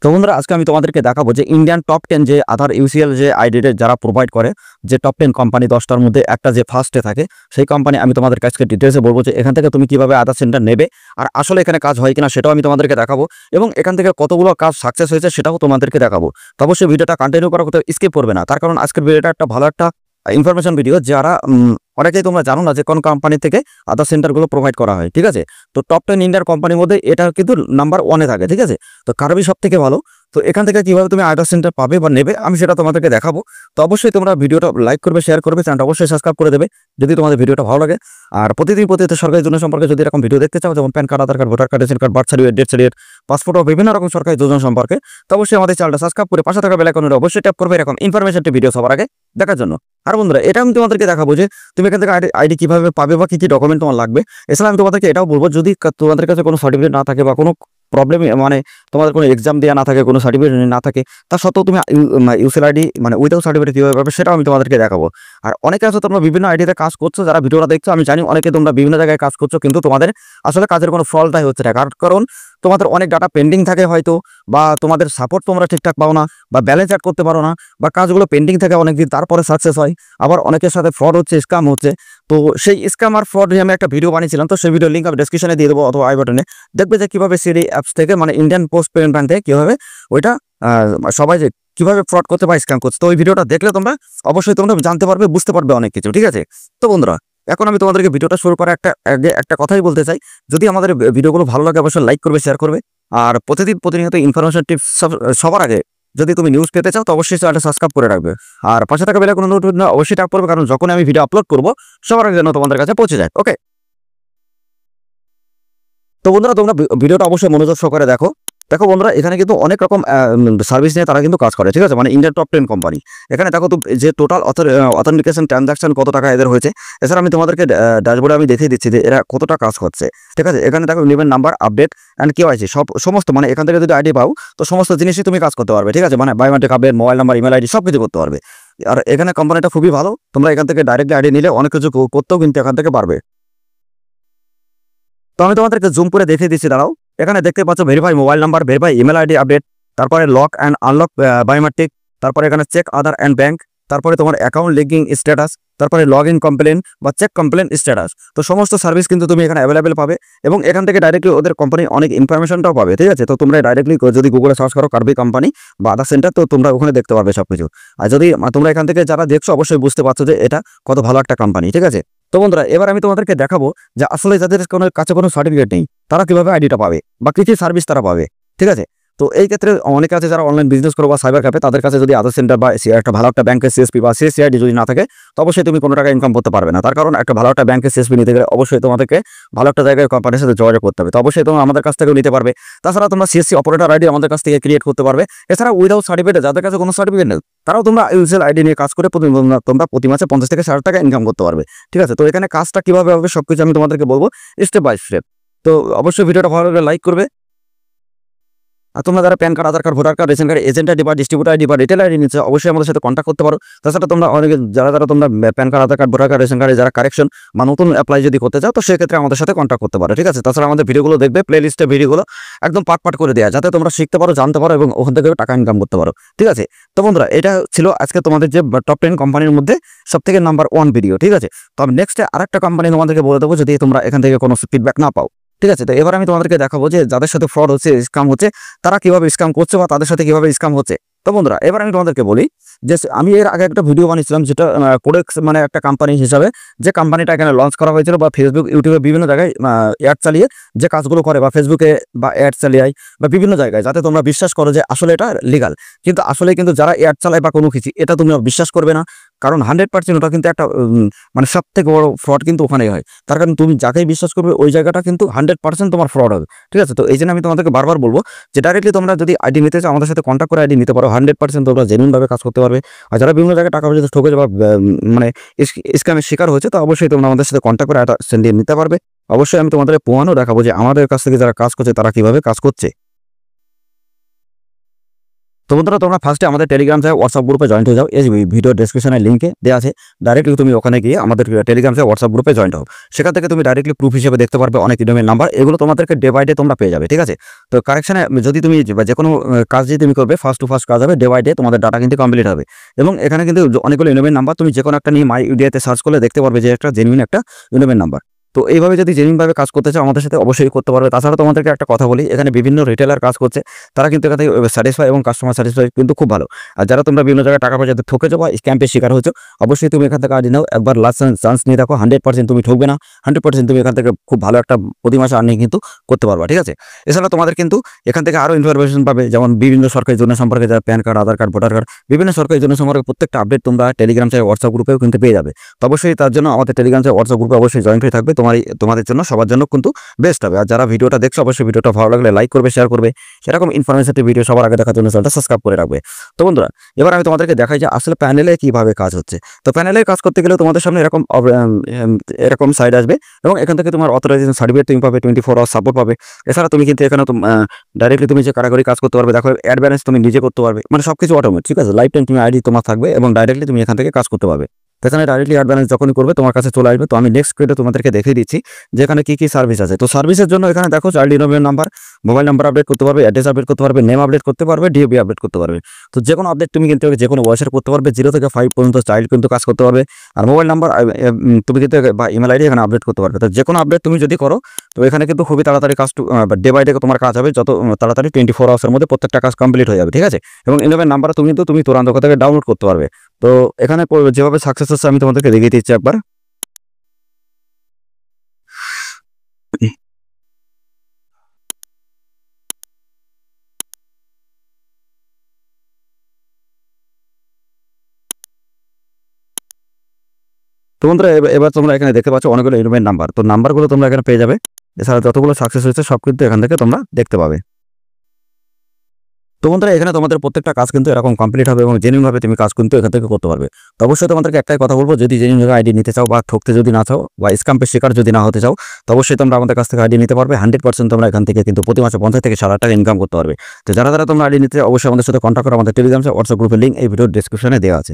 তো বন্ধুরা আজকে আমি তোমাদেরকে দেখাবো যে ইন্ডিয়ান টপ 10 যে আধার ইউসিএল যে আইডিটা যারা প্রোভাইড করে, যে টপ 10 কোম্পানি 10টার মধ্যে একটা যে ফার্স্টে থাকে সেই কোম্পানি আমি তোমাদের কাছে ডিটেইলসে বলবো যে এখান থেকে তুমি কিভাবে আধার সেন্টার নেবে আর আসলে এখানে কাজ হয় কিনা সেটাও আমি তোমাদেরকে দেখাবো এবং এখান থেকে কতগুলো কাজ সাকসেস হয়েছে সেটাও তোমাদেরকে দেখাবো। তো অবশ্যই ভিডিওটা কন্টিনিউ করার কথা স্কিপ করবে না, তার কারণ আজকের ভিডিওটা একটা ভালো একটা ইনফরমেশন ভিডিও। যারা অনেকেই তোমরা জানো না যে কোন কোম্পানি থেকে আধার সেন্টারগুলো প্রোভাইড করা হয়, ঠিক আছে। তো টপ 10 ইন্ডিয়ার কোম্পানির মধ্যে এটা কিন্তু নাম্বার 1-এ থাকে, ঠিক আছে। তো কারবি সব থেকে ভালো। তো এখান থেকে কিভাবে তুমি আধার সেন্টার পাবে বা নেবে আমি সেটা তোমাদেরকে দেখাবো। তো অবশ্যই তোমরা ভিডিওটা লাইক করবে, শেয়ার করবে, চ্যানেলটা অবশ্যই সাবস্ক্রাইব করে দেবে যদি তোমাদের ভিডিওটা ভালো লাগে। আর প্রতিদিন সরকারি যোজনা সম্পর্কে যদি এরকম ভিডিও দেখতে চাও, যেমন PAN card, Aadhaar card, voter card, ration card, birth certificate, death certificate, passport ও বিভিন্ন রকম সরকারি যোজনা সম্পর্কে, তো অবশ্যই আমাদের চ্যানেলটা সাবস্ক্রাইব করে পাশে থাকা বেল আইকনটা অবশ্যই ট্যাপ করবে এরকম ইনফরমেশনটি ভিডিও সবার আগে দেখার জন্য। আর বন্ধুরা এটা আমি তোমাদেরকে দেখাবো যে তুমি এখান থেকে আইডি কিভাবে পাবে বা কি কি ডকুমেন্ট তোমার লাগবে। এছাড়া আমি তোমাদেরকে এটাও বলবো যদি তোমাদের কাছে কোনো সার্টিফিকেট না থাকে বা কোনো প্রবলেম মানে তোমাদের কোনো এক্সাম দেওয়া না থাকে, কোনো সার্টিফিকেট না থাকে, তা সত্ত্বেও তুমি ইউসিএল আইডি মানে উইদাউট সার্টিফিকেট কীভাবে পাবে সেটাও আমি তোমাদেরকে দেখাবো। আর অনেকে আছে তোমরা বিভিন্ন আইডিতে কাজ করছো, যারা ভিডিওটা দেখছো আমি জানি অনেকে তোমরা বিভিন্ন জায়গায় কাজ করছো, কিন্তু তোমাদের আসলে কাজের কোনো ফলটাই হচ্ছে না, কারণ তোমাদের অনেক ডাটা পেন্ডিং থাকে হয়তো, বা তোমাদের সাপোর্ট তোমরা ঠিকঠাক পাও না, বা ব্যালেন্স অ্যাড করতে পারো না, বা কাজগুলো পেন্ডিং থাকে অনেকদিন তারপরে সাকসেস হয়। আবার অনেকের সাথে ফ্রড হচ্ছে, স্ক্যাম হচ্ছে। তো সেই স্ক্যাম আর ফ্রড নিয়ে আমি একটা ভিডিও বানিয়েছিলাম, তো সেই ভিডিও লিঙ্ক আমি ডেসক্রিপশনে দিয়ে দেবো অথবা আই বাটনে। দেখবে যে কীভাবে সিডি অ্যাপস থেকে মানে ইন্ডিয়ান পোস্ট পেমেন্ট ব্যাংক থেকে কীভাবে ওইটা সবাই যে কীভাবে ফ্রড করতে বা স্ক্যাম করছে। তো ওই ভিডিওটা দেখলে তোমরা অবশ্যই তোমরা জানতে পারবে, বুঝতে পারবে অনেক কিছু, ঠিক আছে। তো বন্ধুরা এখন আমি তোমাদেরকে ভিডিওটা শুরু করার একটা কথাই বলতে চাই, যদি আমাদের ভিডিওগুলো ভালো লাগে অবশ্যই লাইক করবে, শেয়ার করবে। আর প্রতিনিয়ত ইনফরমেশন টিপস সবার আগে যদি তুমি নিউজ পেতে চাও তো অবশ্যই চ্যানেলটা সাবস্ক্রাইব করে রাখবে আর পাশে থাকা বেল আইকন অবশ্যই ট্যাপ করবে, কারণ যখন আমি ভিডিও আপলোড করবো সবার আগে যেন তোমাদের কাছে পৌঁছে যায়। ওকে, তো বন্ধুরা তোমরা ভিডিওটা অবশ্যই মনোযোগ সহকারে দেখো। দেখো বন্ধুরা এখানে কিন্তু অনেক রকম সার্ভিস নিয়ে তারা কিন্তু কাজ করে, ঠিক আছে। মানে ইন্ডিয়ান টপ 10 কোম্পানি। এখানে দেখো তো যে টোটাল অথেন্টিকেশন ট্রানজাকশন কত টাকা এদের হয়েছে। এছাড়া আমি তোমাদেরকে ড্যাশবোর্ডে আমি দেখিয়ে দিচ্ছি যে এরা কতটা কাজ করছে, ঠিক আছে। এখানে দেখো নিবেন নাম্বার, আপডেট অ্যান্ড কেওয়াইসি সমস্ত, মানে এখান থেকে যদি আইডি পাও তো সমস্ত জিনিসই তুমি কাজ করতে পারবে, ঠিক আছে। মানে biometric update, mobile number, email ID সব কিছু করতে পারবে। আর এখানে কোম্পানিটা খুবই ভালো, তোমরা এখান থেকে ডাইরেক্টলি আইডি নিলে অনেক কিছু করতেও কিন্তু এখান থেকে পারবে। তো আমি তোমাদেরকে জুম করে দেখিয়ে দিচ্ছি, দাঁড়াও। এখানে দেখতে পাচ্ছ verify mobile number, verify email ID update, তারপরে লক অ্যান্ড আনলক বায়োমেট্রিক, তারপরে এখানে চেক আধার অ্যান্ড ব্যাংক, তারপরে তোমার অ্যাকাউন্ট লিঙ্কিং স্ট্যাটাস, তারপরে লগ ইন কমপ্লেন বা চেক কমপ্লেন স্ট্যাটাস। তো সমস্ত সার্ভিস কিন্তু তুমি এখানে অ্যাভেলেবেল পাবে এবং এখান থেকে ডাইরেক্টলি ওদের কোম্পানির অনেক ইনফরমেশনটাও পাবে, ঠিক আছে। তো তোমরা ডাইরেক্টলি যদি গুগলে সার্চ করো কার্বি কোম্পানি বা আধার সেন্টার, তো তোমরা ওখানে দেখতে পারবে সবকিছু। আর যদি তোমরা এখান থেকে যারা দেখছো অবশ্যই বুঝতে পারছো যে এটা কত ভালো একটা কোম্পানি, ঠিক আছে। তো বন্ধুরা এবার আমি তোমাদেরকে দেখাবো যে আসলে যাদের কাছে কোনো সার্টিফিকেট নেই তারা কিভাবে আইডিটা পাবে বা কি কি সার্ভিস তারা পাবে, ঠিক আছে। তো এই ক্ষেত্রে অনেকে আছে যারা অনলাইন বিজনেস করো বা সাইবার ক্যাফে, তাদের কাছে যদি আধার সেন্টার বা একটা ভালো একটা ব্যাংকের সিএসপি বা সিএসসিআইডি যদি না থাকে তো অবশ্যই তুমি কোনো টাকা ইনকাম করতে পারবে না। তার কারণ একটা ভালো একটা ব্যাংকের সিএসপি নিতে গেলে অবশ্যই তোমাদেরকে ভালো একটা জায়গায় কোম্পানির সাথে যোগাযোগ করতে হবে। তো অবশ্যই তোমরা আমাদের কাছ থেকেও নিতে পারবে। তাছাড়া তোমরা সিএসসি অপারেটর আইডি আমাদের কাছ থেকে ক্রিয়েট করতে পারবে। এছাড়া উইদাউট সার্টিফিকেট, যাদের কাছে কোনো সার্টিফিকেট নেই তারাও তোমরা ইউসিএল আইডি নিয়ে কাজ করে তোমরা প্রতি মাসে 50 থেকে 60 টাকা ইনকাম করতে পারবে, ঠিক আছে। তো এখানে কাজটা কিভাবে হবে সবকিছু আমি তোমাদেরকে বলবো স্টেপ বাই স্টেপ। তো অবশ্যই ভিডিওটা ভালো লাগলে লাইক করবে। আর তোমরা যারা PAN card, Aadhaar card, voter card, ration card, agent ID বা ডিস্ট্রিবিউটার আইডি বা রিটেল আইডি নিচ্ছে অবশ্যই আমাদের সাথে কন্ট্যাক্ট করতে পারো। তাছাড়া তোমরা অনেকে যারা তোমরা pan card, Aadhaar card, voter card, ration কার্ডে যারা কারেকশন বা নতুন অ্যাপ্লাই যদি করতে চাও তো সেক্ষেত্রে আমাদের সাথে কন্ট্যাক্ট করতে পারো, ঠিক আছে। তাছাড়া আমাদের ভিডিওগুলো দেখবে, প্লে লিস্টে ভিডিওগুলো একদম পাট করে দেওয়া, যাতে তোমরা শিখতে পারো, জানতে পারো এবং ওখান থেকে টাকা ইনকাম করতে পারো, ঠিক আছে। তো বন্ধুরা এটা ছিল আজকে তোমাদের যে টপ 10 কোম্পানির মধ্যে সবথেকে নাম্বার 1 ভিডিও, ঠিক আছে। তো আমি নেক্সটে আরেকটা কোম্পানি তোমাদেরকে বলে দেবো যদি তোমরা এখান থেকে কোনো ফিডব্যাক না পাও, ঠিক আছে। তো এবার আমি তোমাদেরকে দেখাবো যে যাদের সাথে ফ্রড হচ্ছে, স্ক্যাম হচ্ছে, তারা কিভাবে স্ক্যাম করছে বা তাদের সাথে কিভাবে স্ক্যাম হচ্ছে। তো বন্ধুরা এবার আমি তোমাদেরকে বলি যে আমি এর আগে একটা ভিডিও বানিয়েছিলাম যেটা কোডেক্স মানে একটা কোম্পানি হিসাবে, যে কোম্পানিটা এখানে লঞ্চ করা হয়েছিল বা ফেসবুক, ইউটিউবে বিভিন্ন জায়গায় অ্যাড চালিয়ে যে কাজগুলো করে বা ফেসবুকে বা অ্যাড চালিয়ে বা বিভিন্ন জায়গায়, যাতে তোমরা বিশ্বাস করো যে আসলে এটা লিগাল। কিন্তু আসলে কিন্তু যারা অ্যাড চালায় বা কোনো কিছু, এটা তুমি বিশ্বাস করবে না, কারণ 100% ওটা কিন্তু একটা মানে সব থেকে বড় ফ্রড কিন্তু ওখানেই হয়। তার কারণ তুমি যাকেই বিশ্বাস করবে ওই জায়গাটা কিন্তু 100% তোমার ফ্রড হবে, ঠিক আছে। তো এই জন্য আমি তোমাদেরকে বারবার বলবো যে ডাইরেক্টলি তোমরা যদি আইডি নিতে চাও আমাদের সাথে কন্ট্যাক্ট করে আইডি নিতে পারো, 100% তোমরা জেনুইনভাবে কাজ করতে পারবে। আর যারা বিভিন্ন জায়গায় টাকা পয়সা ঠকেছে বা মানে স্ক্যামের শিকার হয়েছে তো অবশ্যই তোমরা আমাদের সাথে কন্ট্যাক্ট করে এটা সেন্ড নিতে পারবে। অবশ্যই আমি তোমাদের প্রমাণও দেখাবো যে আমাদের কাছ থেকে যারা কাজ করছে তারা কিভাবে কাজ করছে। তো বন্ধুরা তোমরা ফার্স্টে আমাদের টেলিগ্রাম চ্যানেল হোয়াটসঅ্যাপ গ্রুপে জয়েন্ট হয়ে যাও। এই ভিডিও ডেসক্রিপশনের লিঙ্কে দেওয়া আছে, ডাইরেক্টলি তুমি ওখানে গিয়ে আমাদের টেলিগ্রাম চ্যানেল হোয়াটসঅ্যাপ গ্রুপে জয়েন্ট হও। সেখান থেকে তুমি ডাইরেক্টলি প্রুফ হিসেবে দেখতে পারবে অনেক ইমেল নাম্বার, এগুলো তোমাদেরকে ডে বাই ডে তোমরা পেয়ে যাবে, ঠিক আছে। তো কারেকশানে যদি তুমি যে কোনো কাজ যদি তুমি করবে, ফার্স্ট টু ফার্স্ট কাজ হবে, ডে বাই ডে তোমাদের ডাটা কিন্তু কমপ্লিট হবে। এবং এখানে কিন্তু অনেকগুলো ইমেল নাম্বার তুমি যে কোনো একটা নিয়ে মাই ইউডিয়াতে সার্চ করলে দেখতে পারবে যে একটা জেনুইন একটা ইমেল নাম্বার। তো এইভাবে যদি জেনুইনভাবে কাজ করতে চাও আমাদের সাথে অবশ্যই করতে পারবে। তাছাড়া তোমাদেরকে একটা কথা বলি, এখানে বিভিন্ন রিটেলার কাজ করছে, তারা কিন্তু এখান থেকে স্যাটিসফাই এবং কাস্টমার স্যাটিসফাই কিন্তু খুব ভালো। আর যারা তোমরা বিভিন্ন জায়গায় টাকা পয়সা ঠকেছো বা স্ক্যাম্পের শিকার হয়েছো, অবশ্যই তুমি এখান থেকে আর্নিং নাও, একবার লাস্ট চান্স নিয়ে দেখো, 100% তুমি ঠকবে না, 100% তুমি এখান থেকে খুব ভালো একটা প্রতি মাসে আর্নিং কিন্তু করতে পারবা, ঠিক আছে। এছাড়া তোমাদের কিন্তু এখান থেকে আরও ইনফরমেশন পাবে, যেমন বিভিন্ন সরকারি যোজনা সম্পর্কে, যারা PAN card, Aadhaar card, voter card, বিভিন্ন সরকারি যোজনা সম্পর্কে প্রত্যেকটা আপডেট তোমরা টেলিগ্রাম চ্যানেল হোয়াটসঅ্যাপ গ্রুপেও কিন্তু পেয়ে যাবে। তো অবশ্যই তার জন্য আমাদের টেলিগ্রাম চ্যানেল হোয়াটসঅ্যাপ গ্রুপে অবশ্যই জয়েন্ট হয়ে থাকবে, তোমাদের জন্য সবার জন্য কিন্তু বেস্ট হবে। আর যারা ভিডিওটা দেখছো অবশ্যই ভিডিওটা ভালো লাগলে লাইক করবে, শেয়ার করবে, সেরকম ইনফরমেটিভ ভিডিও সবার আগে দেখার জন্য চ্যানেলটা সাবস্ক্রাইব করে রাখবে। তো বন্ধুরা এবার আমি তোমাদেরকে দেখাই যে আসলে প্যানেলে কিভাবে কাজ হচ্ছে। তো প্যানেলে কাজ করতে গেলে তোমাদের সামনে এরকম সাইড আসবে এবং এখান থেকে তোমার অথরাইজেশন সার্টিফিকেট তুমি পাবে, 24 আওয়ার সাপোর্ট পাবে। এছাড়া তুমি কিন্তু এখানে ডাইরেক্টলি তুমি যে কারাগরি কাজ করতে পারবে, দেখো অ্যাড ব্যালেন্স তুমি নিজে করতে পারবে, মানে সবকিছু অটোমেটিক, ঠিক আছে। লাইফ টাইম তুমি আইডি তোমার থাকবে এবং ডাইরেক্টলি তুমি এখান থেকে কাজ করতে পারবে। এখানে ডাইরেক্টলি অ্যাড ব্যালেন্স যখনই করবে তোমার কাছে চলে আসবে। তো আমি নেক্সট ক্রেডে তোমাদেরকে দেখিয়ে দিচ্ছি যে এখানে কি কি সার্ভিস আছে। তো সার্ভিসের জন্য এখানে দেখো child innovation number, mobile number update করতে পারবে, অ্যাড্রেস আপডেট করতে পারবে, নেম আপডেট করতে পারবে, ডিওবি আপডেট করতে পারবে। তো যে কোনো আপডেট তুমি কিন্তু যে কোনো বয়সের করতে পারবে, 0 থেকে 5 পর্যন্ত চাইল্ড কিন্তু কাজ করতে পারবে। আর মোবাইল নাম্বার তুমি কিন্তু বা ইমেল আইডি এখানে আপডেট করতে পারবে। তো যে কোনো আপডেট তুমি যদি করো তো এখানে কিন্তু খুবই তাড়াতাড়ি কাজ ডে বাই ডে তোমার কাজ হবে, যত তাড়াতাড়ি 24 আওয়ার্সের মধ্যে প্রত্যেকটা কাজ কমপ্লিট হয়ে যাবে, ঠিক আছে। এবং ইনোভেশন নাম্বার তুমি তুরান্ত থেকে ডাউনলোড করতে পারবে। তো এখানে যেভাবে সাকসেস হচ্ছে আমি তোমাদেরকে দেখিয়ে দিচ্ছি একবার। তো বন্ধুরা এবার তোমরা এখানে দেখতে পাচ্ছ অনেকগুলো ইনোভেশন নাম্বার, তো নাম্বারগুলো তোমরা এখানে পেয়ে যাবে। এছাড়া যতগুলো সাকসেস হয়েছে সব কিন্তু এখান থেকে তোমরা দেখতে পাবে। তো বন্ধুরা এখানে তোমাদের প্রত্যেকটা কাজ কিন্তু এরকম কমপ্লিট হবে এবং জেনুইনভাবে তুমি কাজ কিন্তু এখান থেকে করতে পারবে। তো অবশ্যই তোমাদেরকে একটাই কথা বলবো, যদি জেনুইনভাবে আইডি নিতে চাও বা ঠকতে যদি না চাও বা স্ক্যাম্পের শিকার যদি না হতে চাও, তো অবশ্যই তোমরা আমাদের কাছ থেকে আইডি নিতে পারবে। 100% তোমরা এখান থেকে কিন্তু প্রতি মাসে 50 থেকে 60 টাকা ইনকাম করতে পারবে। তো যারা তোমরা আইডি নিতে অবশ্যই আমাদের সাথে কন্ট্যাক্ট করো, আমাদের টেলিগ্রাম হোয়াটসঅ্যাপ গ্রুপের লিঙ্ক এই ভিডিওর ডেসক্রিপশনে দেওয়া আছে।